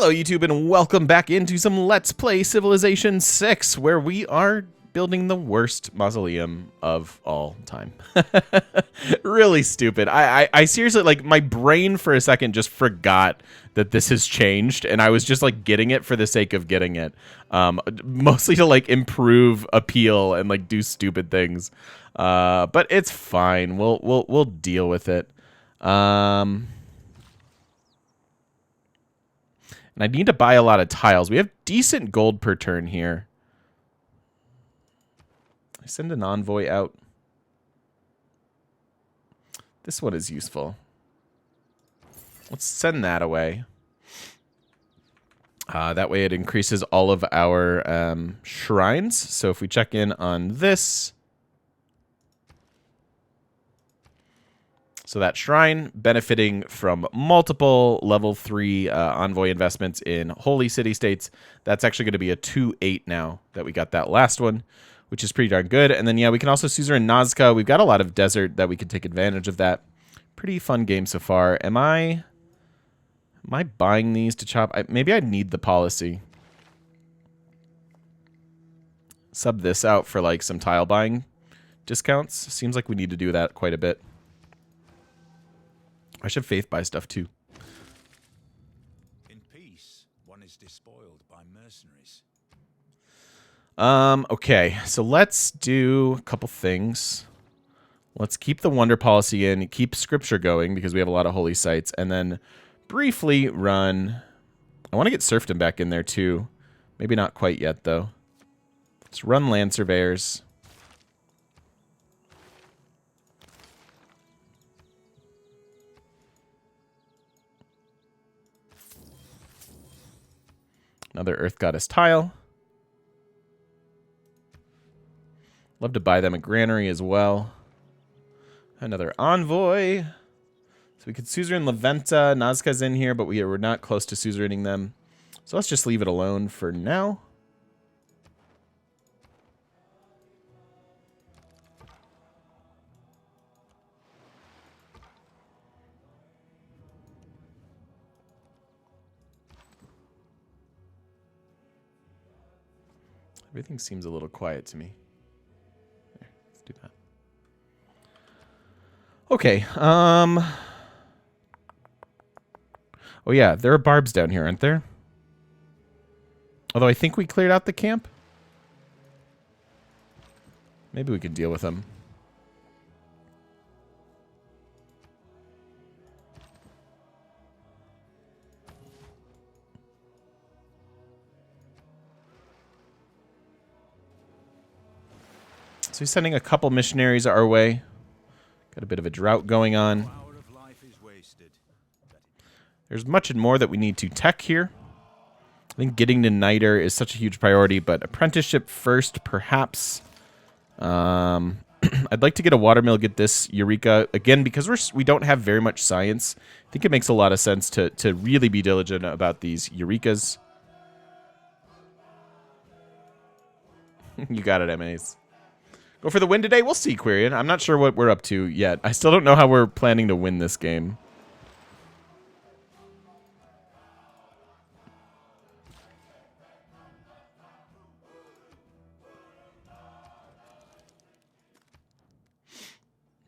Hello YouTube and welcome back into some Let's Play Civilization 6, where we are building the worst mausoleum of all time. Really stupid. I seriously, like, my brain for a second just forgot that this has changed, and I was just like getting it for the sake of getting it. Mostly to like improve appeal and like do stupid things. But it's fine. We'll deal with it. And I need to buy a lot of tiles. We have decent gold per turn here. I send an envoy out. This one is useful. Let's send that away. That way it increases all of our shrines. So if we check in on this. So that shrine benefiting from multiple level 3 envoy investments in holy city-states. That's actually going to be a 2-8 now that we got that last one, which is pretty darn good. And then, yeah, we can also suzerain Nazca. We've got a lot of desert that we can take advantage of that. Pretty fun game so far. Am I buying these to chop? Maybe I need the policy. Sub this out for like some tile buying discounts. Seems like we need to do that quite a bit. I should faith buy stuff too. In peace, one is despoiled by mercenaries. Okay, so let's do a couple things. Let's keep the wonder policy in, keep scripture going because we have a lot of holy sites, and then briefly run. I want to get serfdom back in there too. Maybe not quite yet though. Let's run land surveyors. Another Earth Goddess tile. Love to buy them a granary as well. Another envoy. So we could suzerain Leventa. Nazca's in here, but we're not close to suzeraining them. So let's just leave it alone for now. Everything seems a little quiet to me. There, let's do that. Okay. Oh yeah, there are barbs down here, aren't there? Although I think we cleared out the camp. Maybe we could deal with them. So he's sending a couple missionaries our way. Got a bit of a drought going on. There's much and more that we need to tech here. I think getting to Niter is such a huge priority, but apprenticeship first, perhaps. I'd like to get a watermill, get this Eureka. Again, because we don't have very much science, I think it makes a lot of sense to really be diligent about these Eurekas. You got it, MAs. Go for the win today? We'll see, Quirion. I'm not sure what we're up to yet. I still don't know how we're planning to win this game.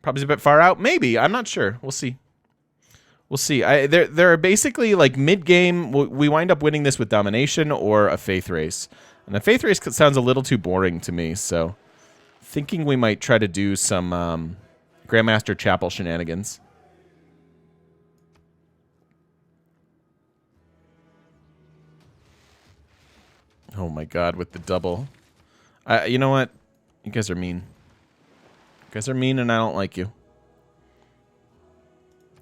Probably a bit far out. Maybe. I'm not sure. We'll see. We'll see. There are basically, like, mid-game, we wind up winning this with domination or a faith race. And the faith race sounds a little too boring to me, so thinking we might try to do some Grandmaster Chapel shenanigans. Oh my god, with the double. You know what? You guys are mean. You guys are mean and I don't like you.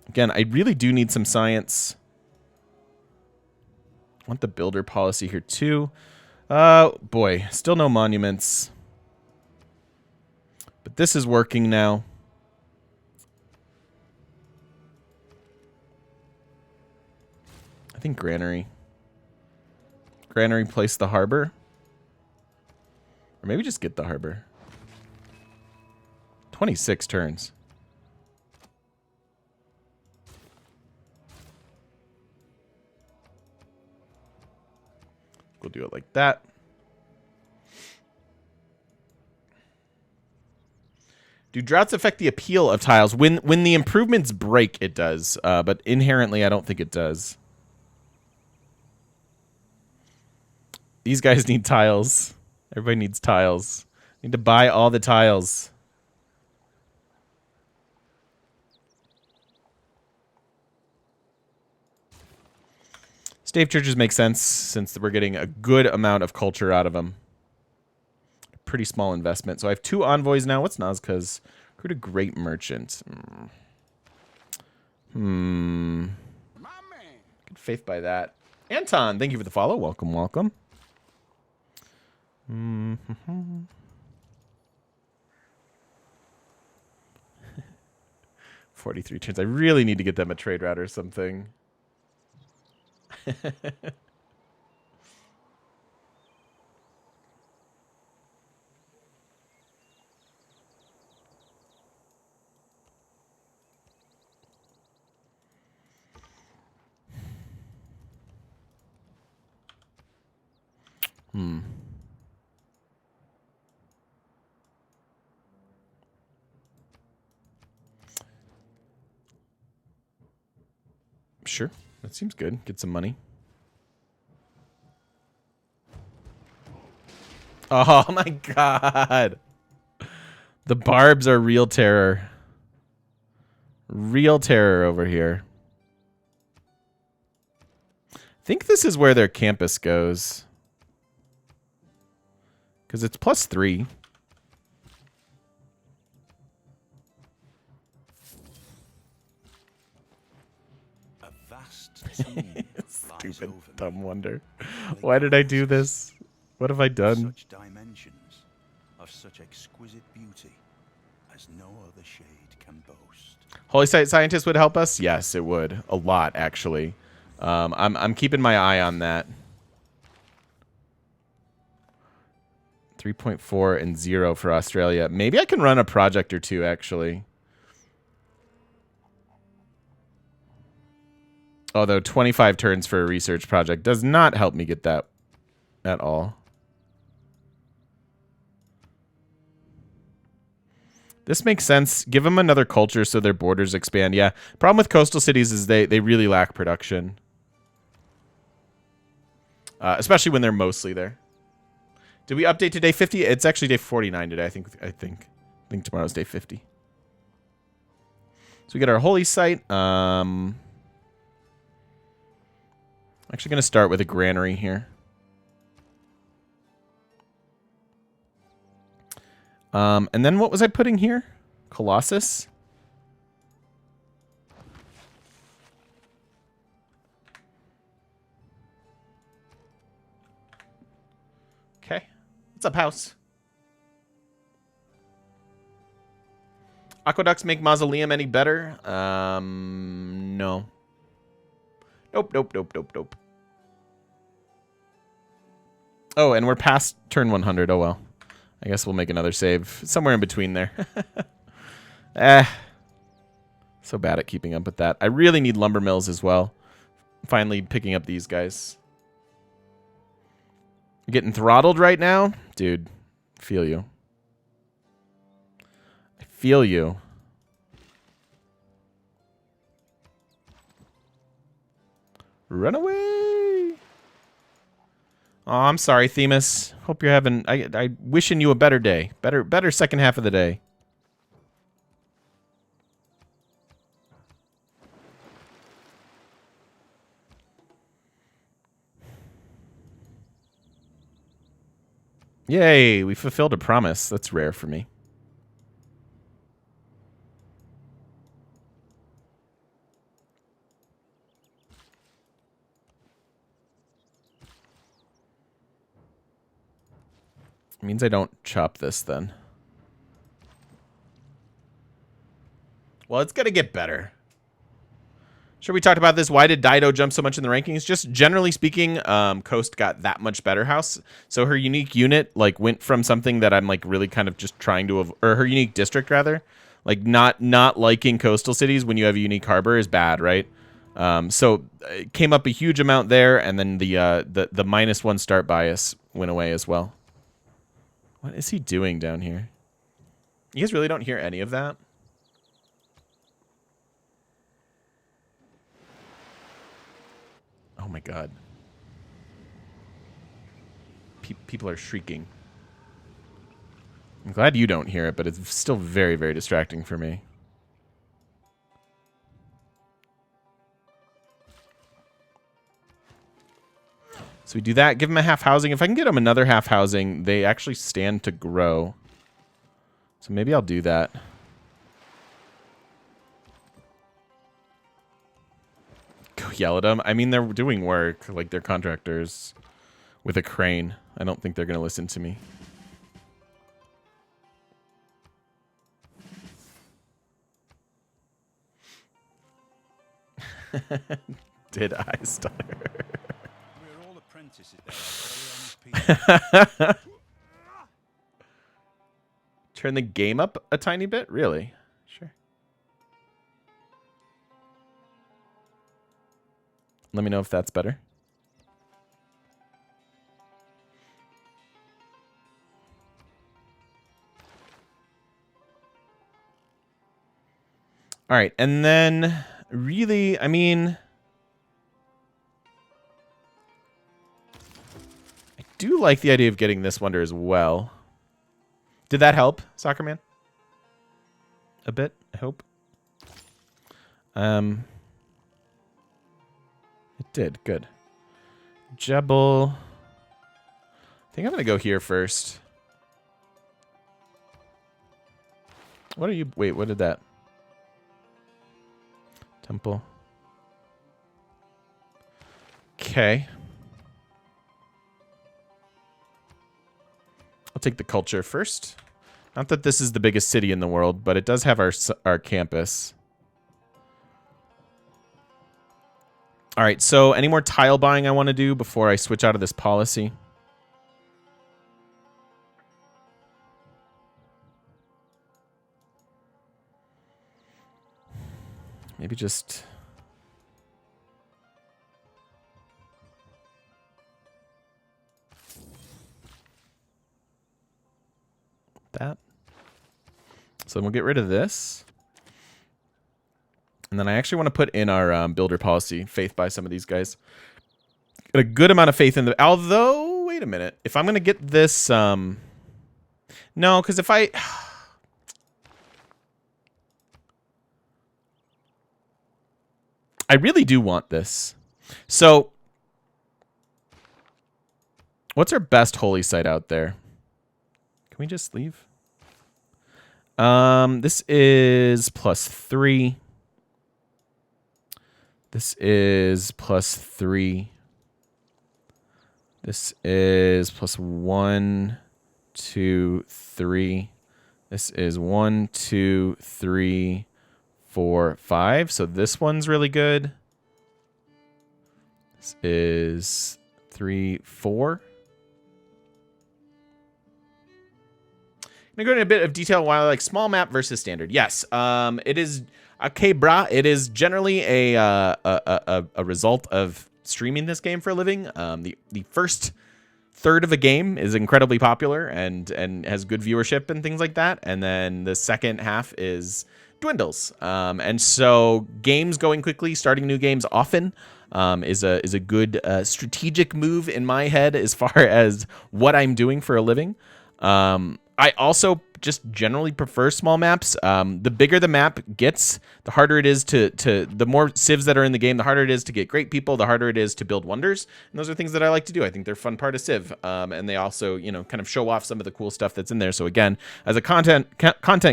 Again, I really do need some science. I want the builder policy here too. Boy, still no monuments. But this is working now. I think granary. Granary place the harbor. Or maybe just get the harbor. 26 turns. We'll do it like that. Do droughts affect the appeal of tiles? When the improvements break, it does. But inherently, I don't think it does. These guys need tiles. Everybody needs tiles. Need to buy all the tiles. Stave churches make sense since we're getting a good amount of culture out of them. Pretty small investment. So I have 2 envoys now. What's Nazca's? Recruit a great merchant. Good faith by that. Anton, thank you for the follow. Welcome, welcome. 43 turns. I really need to get them a trade route or something. Sure. That seems good. Get some money. Oh my god. The barbs are real terror. Real terror over here. I think this is where their campus goes. Because it's +3. A vast tomb Stupid, dumb wonder. Why did I do this? What have I done? Such dimensions, of such exquisite beauty, as no other shade can boast. Holy Site Scientist would help us? Yes, it would. A lot, actually. I'm keeping my eye on that. 3.4 and 0 for Australia. Maybe I can run a project or two, actually. Although 25 turns for a research project does not help me get that at all. This makes sense. Give them another culture so their borders expand. Yeah. Problem with coastal cities is they really lack production. Especially when they're mostly there. Did we update to day 50? It's actually day 49 today. I think tomorrow's day 50. So we get our holy site. Actually going to start with a granary here. And then what was I putting here? Colossus. Okay. What's up, house? Aqueducts make Mausoleum any better? No. Nope. Oh, and we're past turn 100. Oh, well. I guess we'll make another save somewhere in between there. So bad at keeping up with that. I really need lumber mills as well. Finally picking up these guys. Getting throttled right now? Dude, feel you. I feel you. Run away. Oh, I'm sorry, Themis. Hope you're having... I wishing you a better day. Better second half of the day. Yay, we fulfilled a promise. That's rare for me. Means I don't chop this then. Well, it's going to get better. Sure, we talked about this. Why did Dido jump so much in the rankings? Just generally speaking, Coast got that much better house. So her unique unit like went from something that I'm like really kind of just trying to or her unique district rather, like not liking coastal cities when you have a unique harbor is bad, right? So it came up a huge amount there, and then the -1 start bias went away as well. What is he doing down here? You guys really don't hear any of that? Oh my god. People are shrieking. I'm glad you don't hear it, but it's still very, very distracting for me. So we do that, give them a half housing. If I can get them another half housing, they actually stand to grow. So maybe I'll do that. Go yell at them. I mean, they're doing work. Like, they're contractors with a crane. I don't think they're going to listen to me. Did I stutter? We're all apprentices there. Turn the game up a tiny bit? Really? Sure. Let me know if that's better. All right, and then really, I mean, I do like the idea of getting this wonder as well. Did that help, Soccer Man? A bit, I hope. It did, good. Jebel. I think I'm gonna go here first. What are you? Wait, what did that? Temple. Okay. I'll take the culture first. Not that this is the biggest city in the world, but it does have our campus. All right, so any more tile buying I want to do before I switch out of this policy? Maybe just... that. So then we'll get rid of this. And then I actually want to put in our builder policy, faith by some of these guys. Got a good amount of faith in the... Although, wait a minute. If I'm going to get this... No, because if I... I really do want this. So, what's our best holy site out there? Can we just leave? This is +3. This is +3. This is +1, 2, 3. This is 1, 2, 3, 4, 5. So this one's really good. This is 3, 4. I'm going to go into a bit of detail while like small map versus standard. Yes, it is okay, brah. It is generally a result of streaming this game for a living. The first third of a game is incredibly popular and has good viewership and things like that, and then the second half is dwindles. And so games going quickly, starting new games often, is a good strategic move in my head as far as what I'm doing for a living. I also just generally prefer small maps. The bigger the map gets, the harder it is the more civs that are in the game, the harder it is to get great people, the harder it is to build wonders. And those are things that I like to do. I think they're a fun part of Civ. And they also, you know, kind of show off some of the cool stuff that's in there. So again, as a content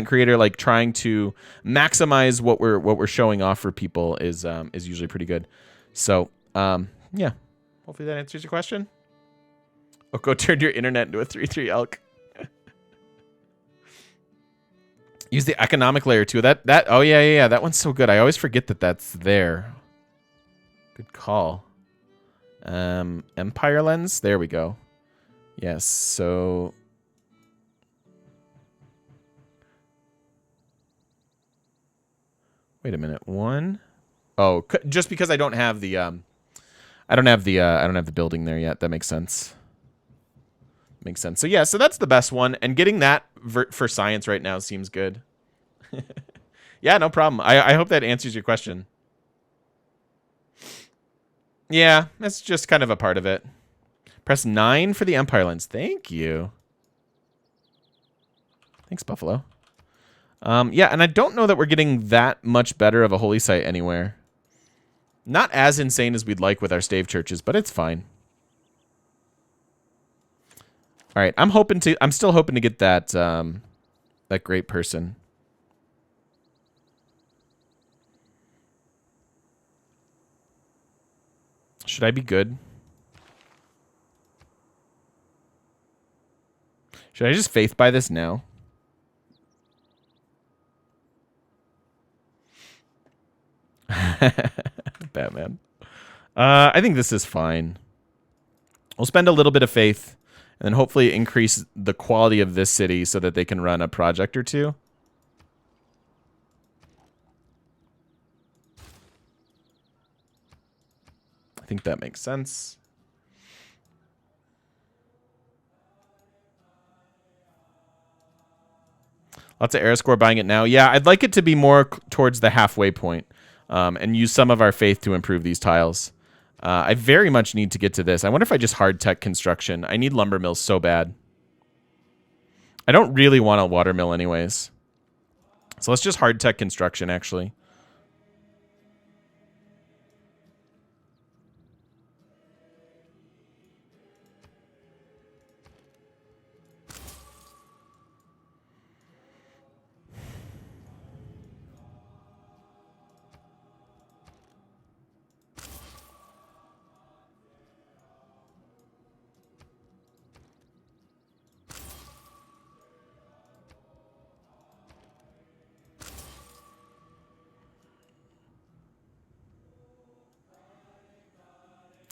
creator, like trying to maximize what we're showing off for people is usually pretty good. So, yeah. Hopefully that answers your question. Oh, go turn your internet into a 3-3 elk. Use the economic layer too. Oh yeah. That one's so good. I always forget that that's there. Good call. Empire lens. There we go. Yes. So. Wait a minute. 1, Oh, just because I don't have the I don't have the building there yet. That makes sense. Makes sense. So yeah, so that's the best one, and getting that for science right now seems good. Yeah, no problem. I hope that answers your question. Yeah, that's just kind of a part of it. Press 9 for the Empire lens. Thank you. Thanks, Buffalo. Yeah, and I don't know that we're getting that much better of a holy site anywhere. Not as insane as we'd like with our stave churches, but it's fine. All right, I'm still hoping to get that that great person. Should I be good? Should I just faith by this now? Batman. I think this is fine. We'll spend a little bit of faith and then hopefully increase the quality of this city so that they can run a project or two. I think that makes sense. Lots of era score buying it now. Yeah, I'd like it to be more towards the halfway point, and use some of our faith to improve these tiles. I very much need to get to this. I wonder if I just hard tech construction. I need lumber mills so bad. I don't really want a water mill anyways. So let's just hard tech construction, actually.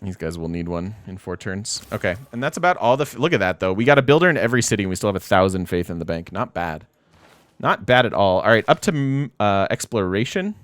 These guys will need one in 4 turns. Okay, and that's about all the... Look at that, though. We got a builder in every city, and we still have 1,000 faith in the bank. Not bad. Not bad at all. All right, up to exploration.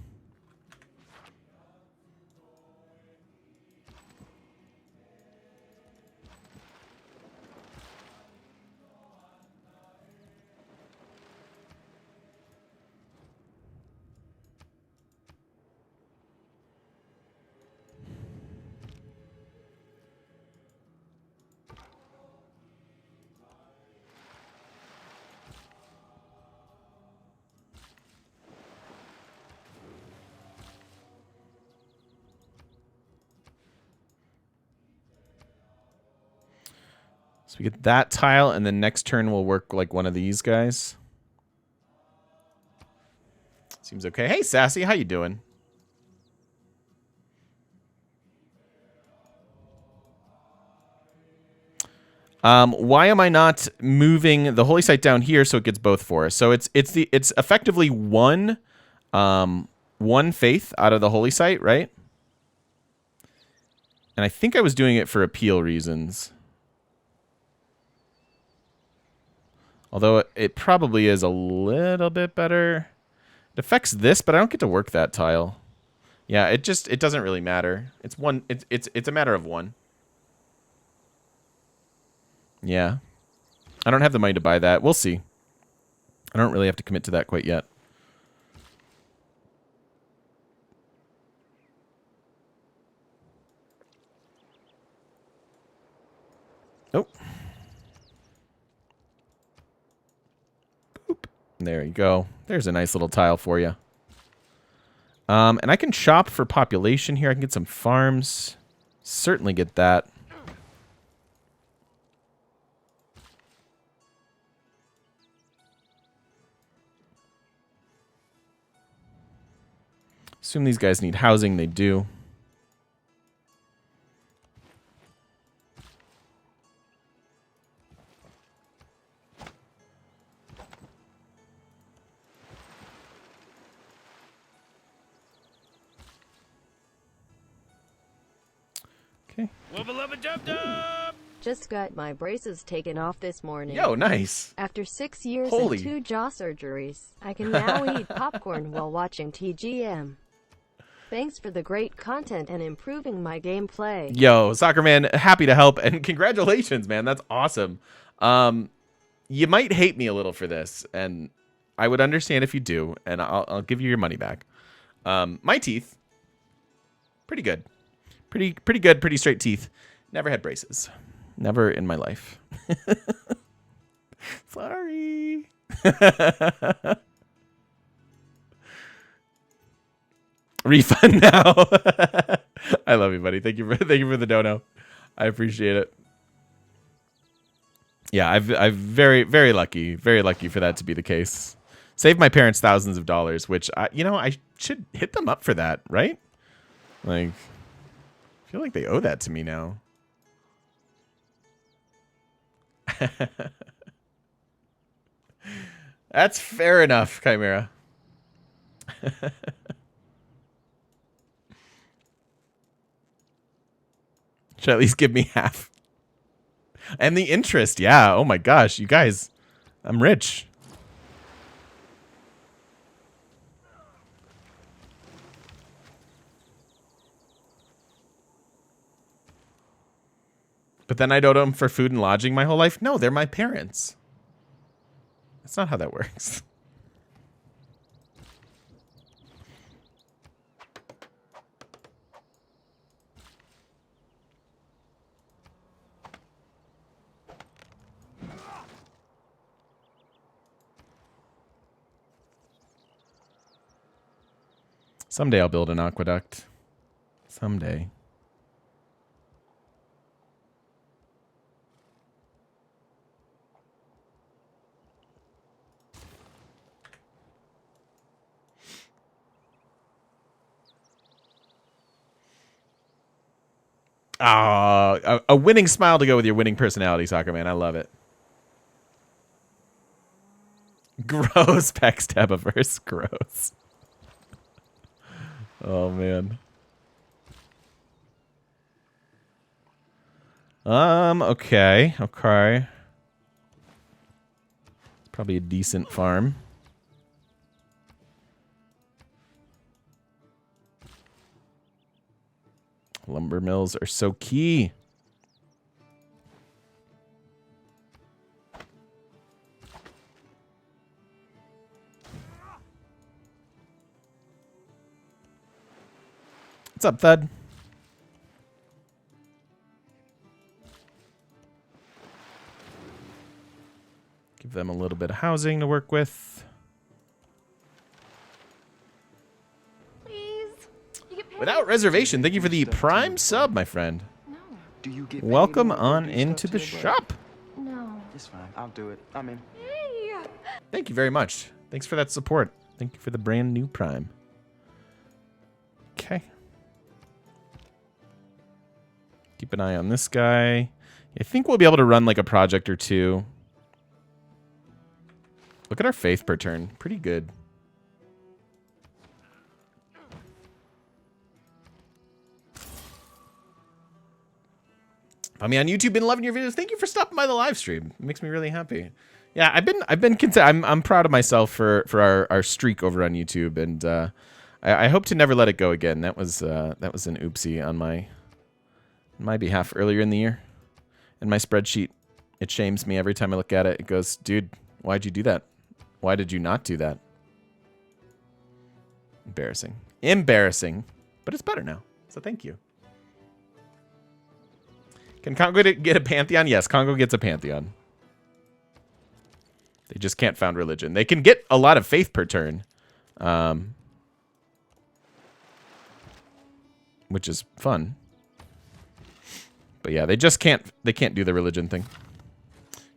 So we get that tile, and then next turn we'll work like one of these guys. Seems okay. Hey, Sassy, how you doing? Why am I not moving the holy site down here so it gets both for us? So it's effectively one faith out of the holy site, right? And I think I was doing it for appeal reasons. Although it probably is a little bit better. It affects this, but I don't get to work that tile. Yeah, it doesn't really matter. It's one. It's a matter of one. Yeah, I don't have the money to buy that. We'll see. I don't really have to commit to that quite yet. Oh. Boop. There you go. There's a nice little tile for you. And I can shop for population here. I can get some farms. Certainly get that. Assume these guys need housing. They do. Okay. Just got my braces taken off this morning. Yo, nice. After 6 years Holy. and 2 jaw surgeries, I can now eat popcorn while watching TGM. Thanks for the great content and improving my gameplay. Yo, Soccer Man, happy to help, and congratulations, man. That's awesome. You might hate me a little for this, and I would understand if you do, and I'll give you your money back. My teeth, pretty good. Pretty good, pretty straight teeth. Never had braces. Never in my life. Sorry. Refund now. I love you, buddy. Thank you for the dono. I appreciate it. Yeah, I've very lucky for that to be the case. Saved my parents thousands of dollars, which I should hit them up for that, right? Like, I feel like they owe that to me now. That's fair enough, Chimera. Should at least give me half. And the interest, yeah. Oh my gosh, you guys, I'm rich. But then I'd owe them for food and lodging my whole life? No, they're my parents. That's not how that works. Someday I'll build an aqueduct. Someday. A winning smile to go with your winning personality, Soccer Man. I love it. Gross, Backstabiverse. Gross. Oh, man. Okay. Probably a decent farm. Lumber mills are so key. What's up, Thud? Give them a little bit of housing to work with. Without reservation, thank you for the Prime sub, my friend. No. Do you get Welcome on into the shop. No. It's fine. I'll do it. I'm in. Hey! Thank you very much. Thanks for that support. Thank you for the brand new Prime. Okay. Keep an eye on this guy. I think we'll be able to run like a project or two. Look at our faith per turn. Pretty good. I mean, on YouTube, been loving your videos. Thank you for stopping by the live stream. It makes me really happy. Yeah, I've been content. I'm proud of myself for our streak over on YouTube, and I hope to never let it go again. That was an oopsie on my behalf earlier in the year. And my spreadsheet, it shames me every time I look at it. It goes, dude, why'd you do that? Why did you not do that? Embarrassing. Embarrassing. But it's better now. So thank you. Can Congo get a pantheon? Yes, Congo gets a pantheon. They just can't found religion. They can get a lot of faith per turn. Which is fun. But yeah, they can't do the religion thing.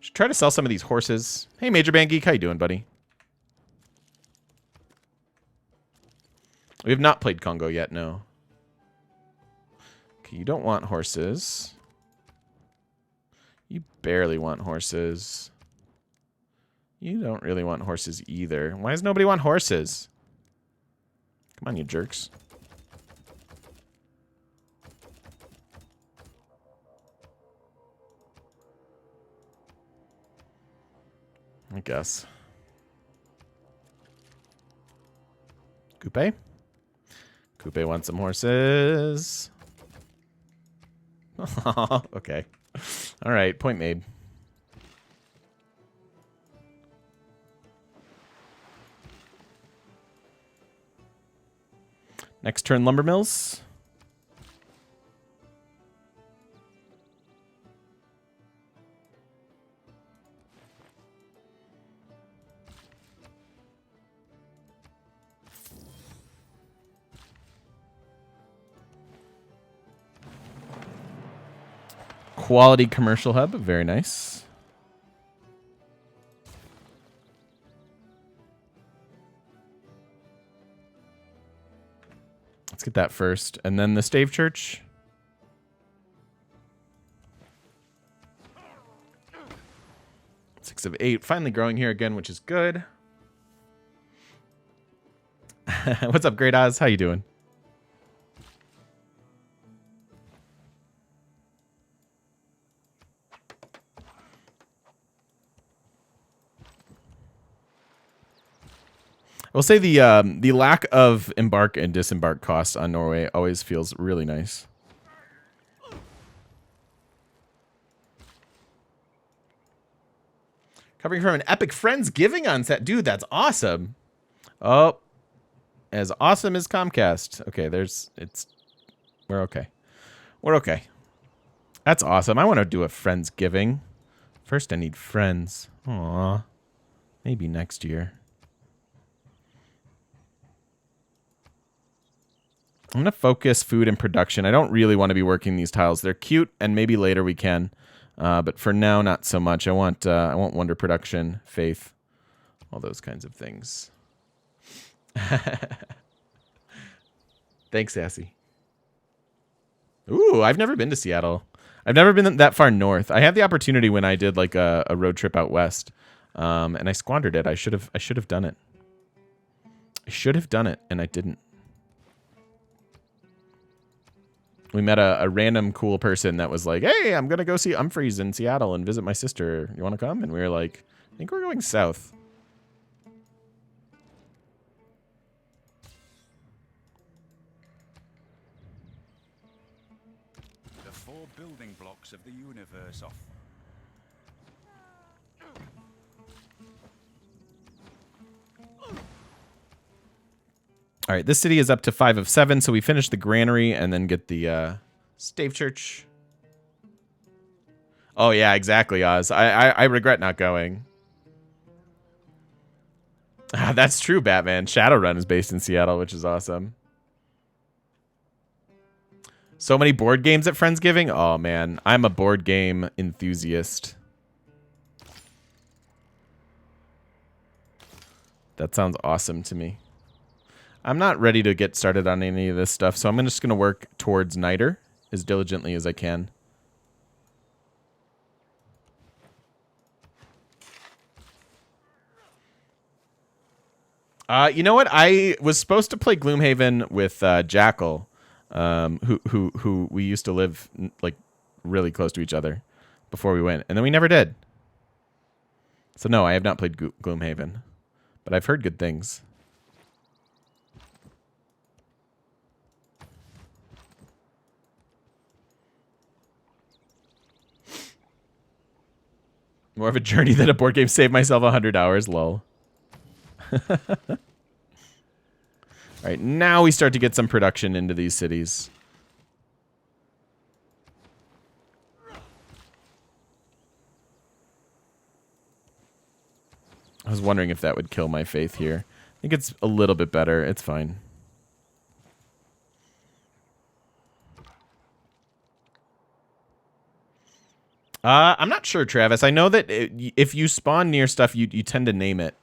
Should try to sell some of these horses. Hey, Major Band Geek, how you doing, buddy? We have not played Congo yet, no. Okay, you don't want horses. You barely want horses. You don't really want horses either. Why does nobody want horses? Come on, you jerks. I guess. Coupe? Coupe wants some horses. Okay. All right, point made. Next turn, lumber mills. Quality commercial hub, very nice. Let's get that first, and then the stave church. Six of 8, finally growing here again, which is good. What's up, Great Oz? How you doing? I will say the lack of embark and disembark costs on Norway always feels really nice. Covering from an epic Friendsgiving on set. Dude, that's awesome. Oh, as awesome as Comcast. Okay, we're okay. We're okay. That's awesome. I want to do a Friendsgiving. First, I need friends. Aw. Maybe next year. I'm going to focus food and production. I don't really want to be working these tiles. They're cute, and maybe later we can. But for now, not so much. I want wonder production, faith, all those kinds of things. Thanks, Sassy. Ooh, I've never been to Seattle. I've never been that far north. I had the opportunity when I did like a road trip out west, and I squandered it. I should have done it. I should have done it, and I didn't. We met a random cool person that was like, hey, I'm going to go see Humphreys in Seattle and visit my sister. You want to come? And we were like, I think we're going south. The 4 building blocks of the universe off. All right, this city is up to 5 of 7, so we finish the granary and then get the stave church. Oh, yeah, exactly, Oz. I regret not going. That's true, Batman. Shadowrun is based in Seattle, which is awesome. So many board games at Friendsgiving? Oh, man. I'm a board game enthusiast. That sounds awesome to me. I'm not ready to get started on any of this stuff, so I'm just going to work towards Niter as diligently as I can. You know what? I was supposed to play Gloomhaven with Jackal, who we used to live like really close to each other before we went, and then we never did. So no, I have not played Gloomhaven, but I've heard good things. More of a journey than a board game. Saved myself 100 hours, lol. All right, now we start to get some production into these cities. I was wondering if that would kill my faith here. I think it's a little bit better. It's fine. I'm not sure, Travis. I know that if you spawn near stuff, you tend to name it.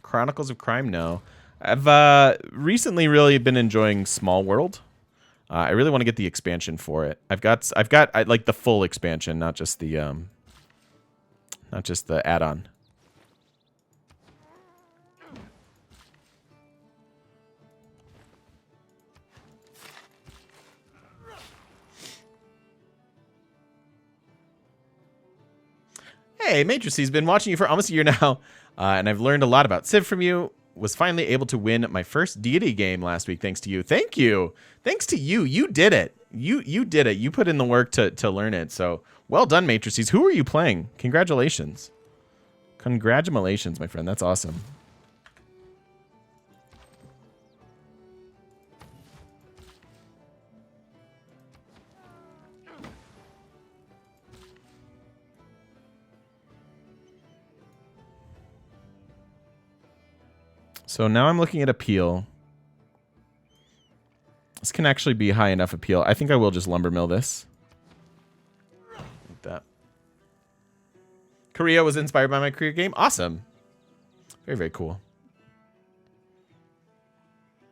Chronicles of Crime, no. I've recently really been enjoying Small World. I really want to get the expansion for it. I've got like the full expansion, not just the add-on. Hey, Matrix, he's been watching you for almost a year now, and I've learned a lot about Civ from you. was finally able to win my first Deity game last week thanks to you. Thank you. Thanks to you. You did it. You did it. You put in the work to learn it. So well done, Matrices. Who are you playing? Congratulations. Congratulations, my friend. That's awesome. So now I'm looking at appeal. This can actually be high enough appeal. I think I will just lumber mill this. Like that. Korea was inspired by my Korea game. Awesome. Very, very cool.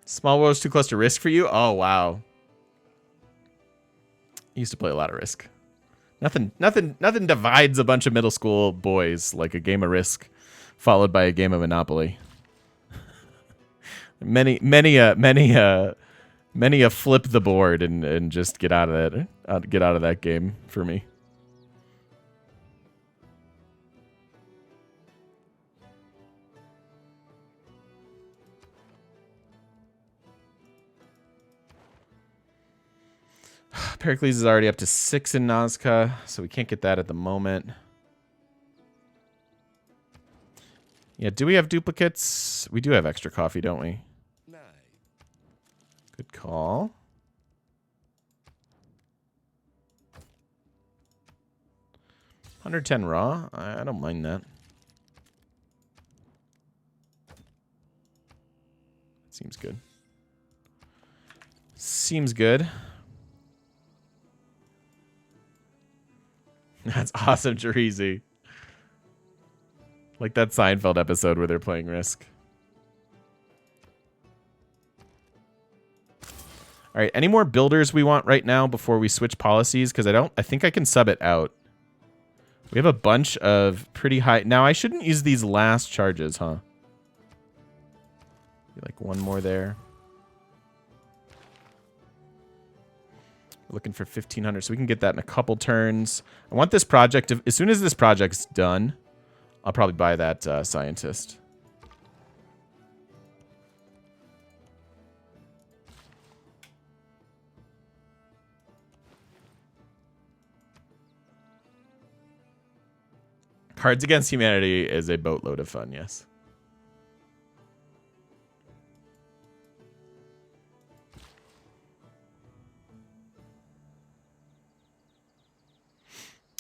Small World's too close to Risk for you? Oh, wow. I used to play a lot of Risk. Nothing divides a bunch of middle school boys like a game of Risk followed by a game of Monopoly. Many a flip the board and just get out of that game for me. Pericles is already up to 6 in Nazca, so we can't get that at the moment. Yeah, do we have duplicates? We do have extra coffee, don't we? Good call. $110 raw. I don't mind that. Seems good. Seems good. That's awesome, Jerizi. Like that Seinfeld episode where they're playing Risk. All right, any more builders we want right now before we switch policies? Because I think I can sub it out. We have a bunch of pretty high. Now I shouldn't use these last charges, huh? Like one more there. We're looking for 1,500, so we can get that in a couple turns. I want this project to, as soon as this project's done, I'll probably buy that scientist. Cards Against Humanity is a boatload of fun, yes.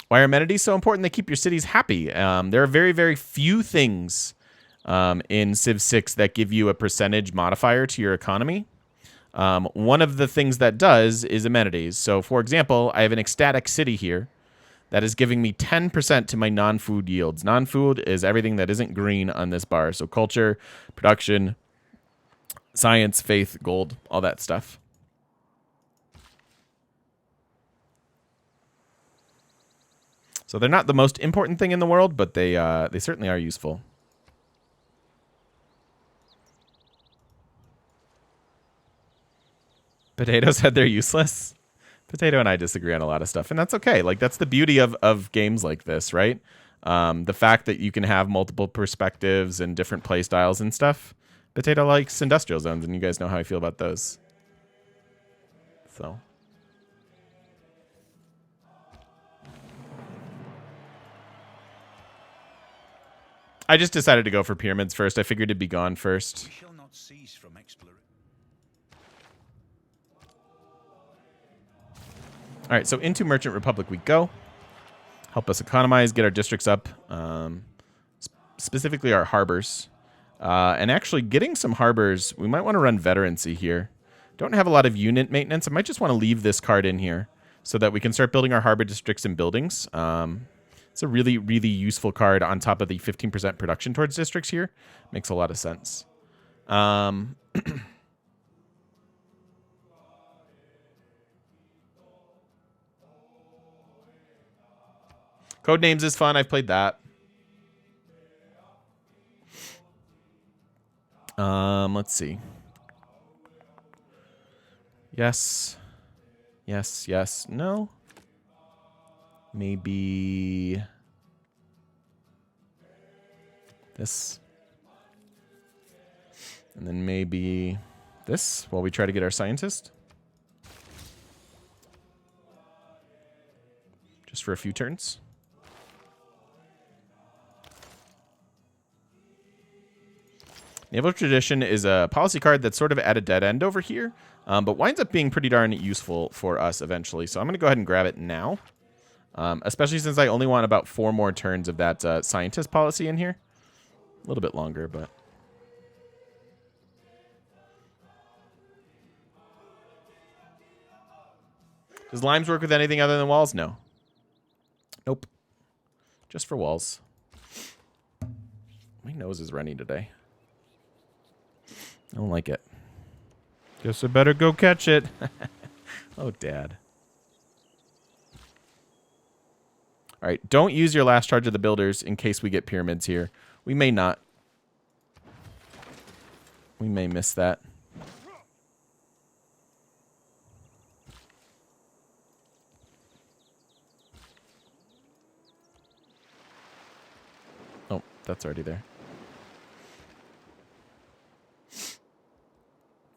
Why are amenities so important? They keep your cities happy. There are very, very few things in Civ 6 that give you a percentage modifier to your economy. One of the things that does is amenities. So, for example, I have an ecstatic city here that is giving me 10% to my non-food yields. Non-food is everything that isn't green on this bar. So culture, production, science, faith, gold, all that stuff. So they're not the most important thing in the world, but they certainly are useful. Potato said they're useless. Potato and I disagree on a lot of stuff, and that's okay. Like, that's the beauty of games like this, right? The fact that you can have multiple perspectives and different play styles and stuff. Potato likes industrial zones, and you guys know how I feel about those. So. I just decided to go for pyramids first. I figured it'd be gone first. We shall not cease from exploring. All right, so into Merchant Republic we go. Help us economize, get our districts up, specifically our harbors. And actually getting some harbors, we might want to run veterancy here. Don't have a lot of unit maintenance. I might just want to leave this card in here so that we can start building our harbor districts and buildings. It's a really, really useful card on top of the 15% production towards districts here. Makes a lot of sense. Codenames is fun. I've played that. Let's see. Yes. Yes, yes. No. Maybe this. And then maybe this while we try to get our scientist. Just for a few turns. Naval Tradition is a policy card that's sort of at a dead end over here, but winds up being pretty darn useful for us eventually. So I'm going to go ahead and grab it now, especially since I only want about 4 more turns of that scientist policy in here. A little bit longer, but... Does limes work with anything other than walls? No. Nope. Just for walls. My nose is running today. I don't like it. Guess I better go catch it. Oh, Dad. All right, don't use your last charge of the builders in case we get pyramids here. We may not. We may miss that. Oh, that's already there.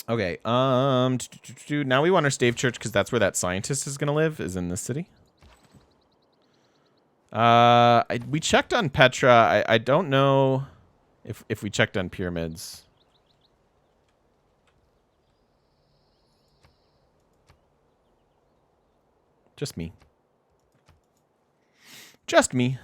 Okay, now we want our stave church because that's where that scientist is going to live, is in this city. We checked on Petra. I don't know if we checked on pyramids. Just me. Just me.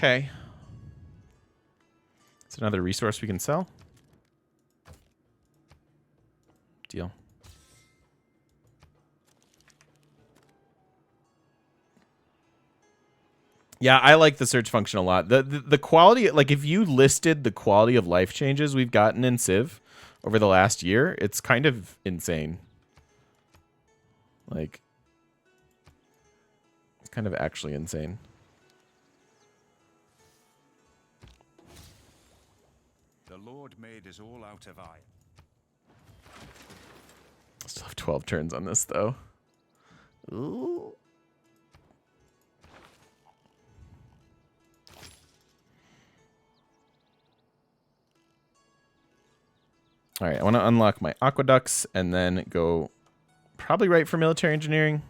Okay. It's another resource we can sell. Deal. Yeah, I like the search function a lot. The quality, like if you listed the quality of life changes we've gotten in Civ over the last year, it's kind of insane. Like, it's kind of actually insane. The Lord made us all out of iron. Still have 12 turns on this, though. Ooh. All right, I want to unlock my aqueducts and then go probably right for military engineering.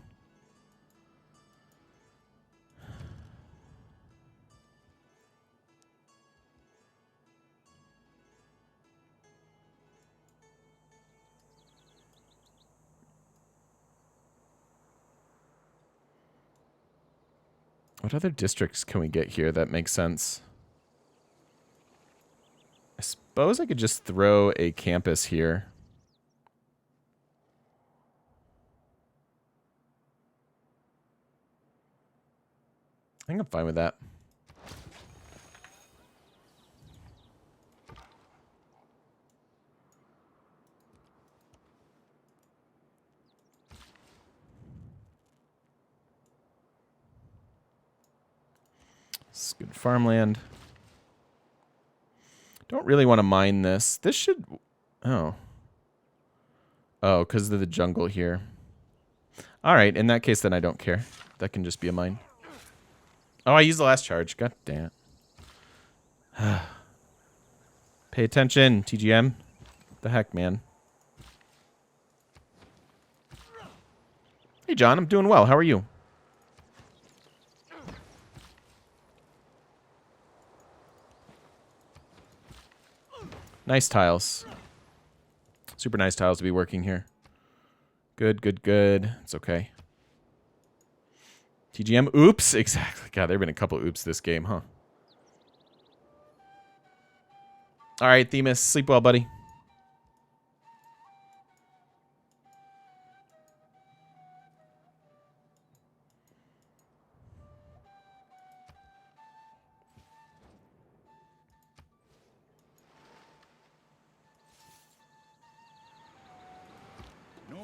What other districts can we get here that makes sense? I suppose I could just throw a campus here. I think I'm fine with that. It's good farmland. Don't really want to mine this. This should... Oh. Oh, because of the jungle here. All right, in that case, then I don't care. That can just be a mine. Oh, I used the last charge. God damn it. Pay attention, TGM. What the heck, man? Hey, John, I'm doing well. How are you? Nice tiles. Super nice tiles to be working here. Good, good, good. It's okay. TGM, oops. Exactly. God, there have been a couple oops this game, huh? All right, Themis, sleep well, buddy.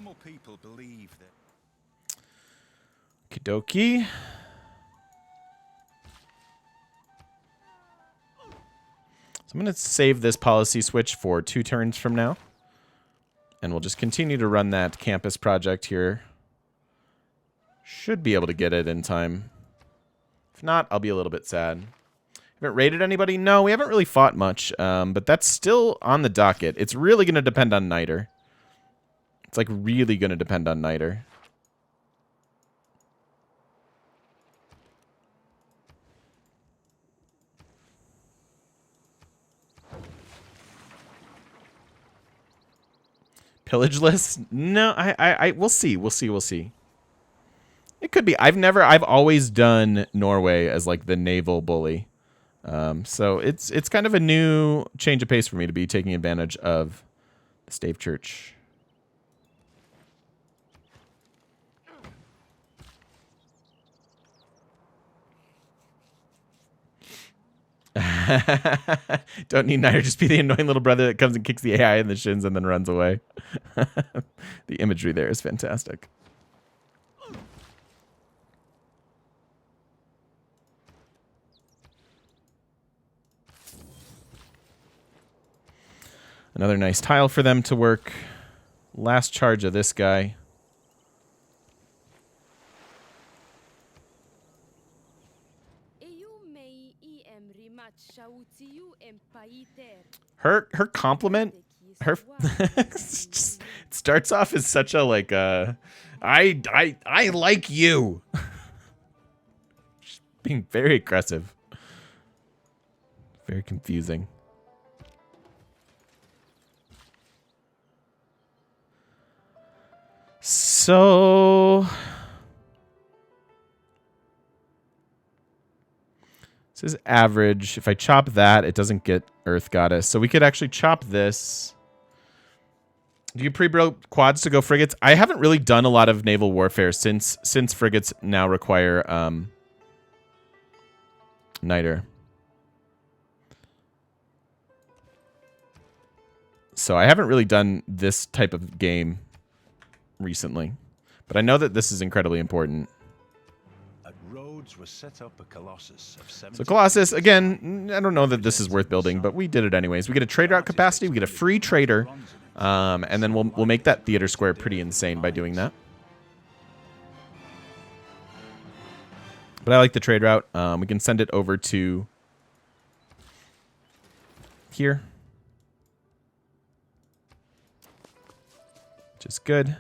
Normal people believe that. Okie dokie. So I'm going to save this policy switch for 2 turns from now. And we'll just continue to run that campus project here. Should be able to get it in time. If not, I'll be a little bit sad. Haven't raided anybody? No, we haven't really fought much. But that's still on the docket. It's really going to depend on Niter. It's like really going to depend on Niter. Pillageless? No, we'll see. We'll see. It could be. I've always done Norway as like the naval bully. So it's kind of a new change of pace for me to be taking advantage of the Stave Church. Don't need Niter, just be the annoying little brother that comes and kicks the AI in the shins and then runs away. The imagery there is fantastic. Another nice tile for them to work. Last charge of this guy. Her compliment, her just starts off as such a like I like you. She's being very aggressive. Very confusing. So this is average. If I chop that, it doesn't get Earth Goddess. So we could actually chop this. Do you pre-build quads to go frigates? I haven't really done a lot of naval warfare since frigates now require Niter. So I haven't really done this type of game recently. But I know that this is incredibly important. Was set up a Colossus of so Colossus, again, I don't know that this is worth building, but we did it anyways. We get a trade route capacity, we get a free trader, and then we'll make that theater square pretty insane by doing that. But I like the trade route. We can send it over to here, which is good.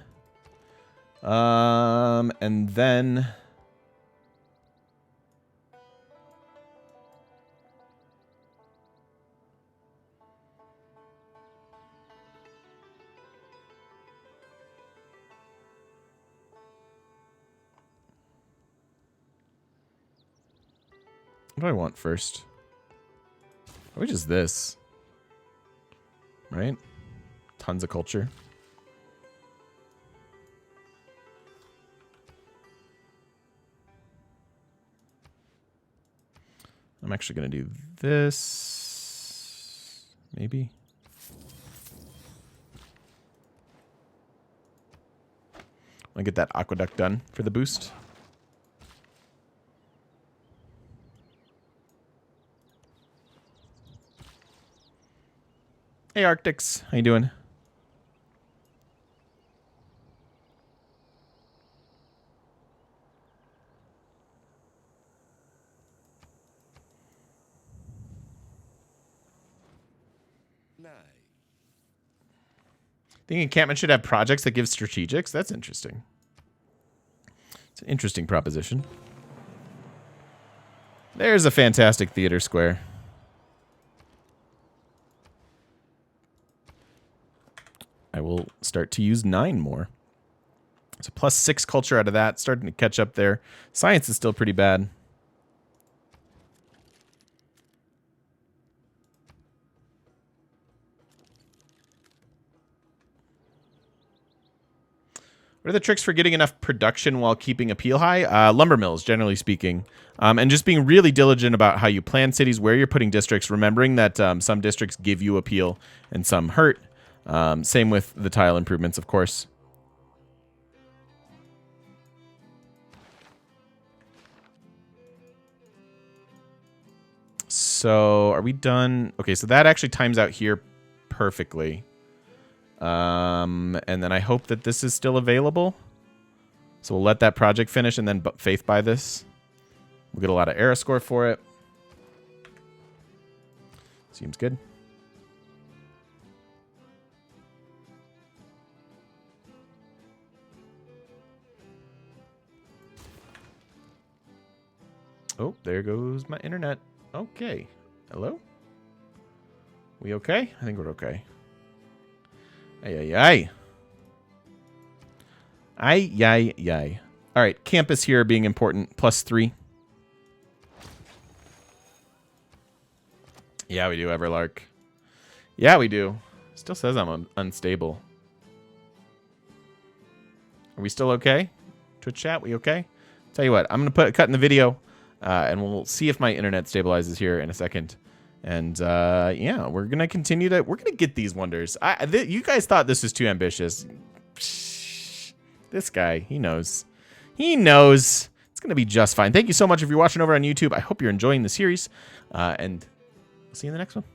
And then what do I want first? Which is this? Right? Tons of culture. I'm actually going to do this. Maybe. I'll get that aqueduct done for the boost. Hey, Arctics. How you doing? Think encampment should have projects that give strategics? That's interesting. It's an interesting proposition. There's a fantastic theater square. I will start to use 9 more. So plus 6 culture out of that. Starting to catch up there. Science is still pretty bad. What are the tricks for getting enough production while keeping appeal high? Lumber mills, generally speaking. And just being really diligent about how you plan cities, where you're putting districts, remembering that some districts give you appeal and some hurt. Same with the tile improvements, of course. So are we done? Okay, so that actually times out here perfectly. And then I hope that this is still available. So we'll let that project finish and then faith buy this. We'll get a lot of era score for it. Seems good. Oh, there goes my internet. Okay. Hello? We okay? I think we're okay. Ay, ay, ay. Ay, yay, yay. All right, campus here being important. +3. Yeah, we do, Everlark. Yeah, we do. Still says I'm unstable. Are we still okay? Twitch chat, we okay? Tell you what, I'm going to put a cut in the video, and we'll see if my internet stabilizes here in a second. And, yeah, we're going to continue to... We're going to get these wonders. You guys thought this was too ambitious. Psh, this guy, he knows. He knows. It's going to be just fine. Thank you so much if you're watching over on YouTube. I hope you're enjoying the series. And... see you in the next one.